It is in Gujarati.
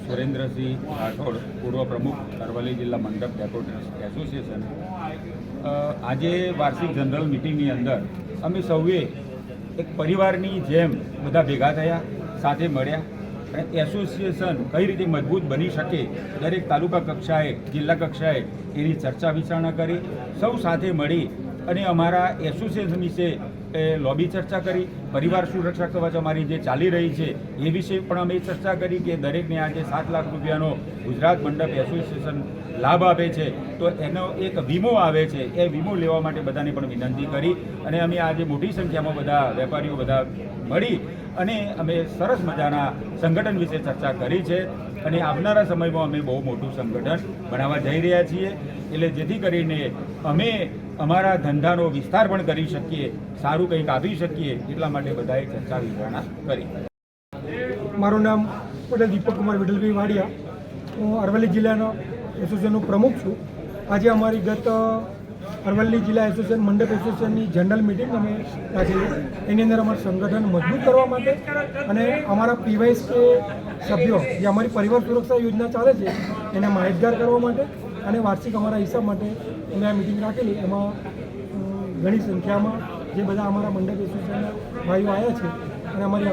સુરેન્દ્રસિંહ રાઠોડ, પૂર્વ પ્રમુખ અરવલ્લી જિલ્લા મંડપ ડેકોરેટર્સ એસોસિએશન. આજે વાર્ષિક જનરલ મિટિંગની અંદર અમે સૌએ એક પરિવારની જેમ બધા ભેગા થયા, સાથે મળ્યા અને એસોસિએશન કઈ રીતે મજબૂત બની શકે દરેક તાલુકા કક્ષાએ, જિલ્લા કક્ષાએ એની ચર્ચા વિચારણા કરી. સૌ સાથે મળી અને અમારા એસોસિએશન વિશે લોબી ચર્ચા કરી, પરિવાર સુરક્ષા કવચ અમારી જે ચાલી રહી છે એ વિશે પણ અમે ચર્ચા કરી કે દરેકને આજે 7 લાખ રૂપિયાનો ગુજરાત મંડપ એસોસિએશન લાભ આપે છે તો એનો એક વીમો આવે છે, એ વીમો લેવા માટે બધાને પણ વિનંતી કરી અને અમે આજે મોટી સંખ્યામાં બધા વેપારીઓ બધા મળી અને અમે સરસ મજાના સંગઠન વિશે ચર્ચા કરી છે અને આવનારા સમયમાં અમે બહુ મોટું સંગઠન બનાવવા જઈ રહ્યા છીએ. એટલે જેથી કરીને અમે અમારા ધંધાનો વિસ્તાર પણ કરી શકીએ, સારું કંઈક આપી શકીએ, એટલા માટે બધાએ ચર્ચા વિચારણા કરી. મારું નામ પટેલ દીપક કુમાર વિઠ્ઠલભાઈ વાડિયા, હું અરવલ્લી જિલ્લાનો એસોસિએશનનો પ્રમુખ છું. આજે અમારી ગત અરવલ્લી જિલ્લા એસોસિએશન મંડપ એસોસિએશનની જનરલ મિટિંગ અમે રાખેલી. એની અંદર અમારું સંગઠન મજબૂત કરવા માટે અને અમારા પીવાયસ કે સભ્યો જે અમારી પરિવાર સુરક્ષા યોજના ચાલે છે એને માહિતગાર કરવા માટે અને વાર્ષિક અમારા હિસાબ માટે અમે આ મિટિંગ રાખેલી. એમાં ઘણી સંખ્યામાં જે બધા અમારા મંડપ એસોસિએશનના ભાઈઓ આવ્યા છે અને અમારી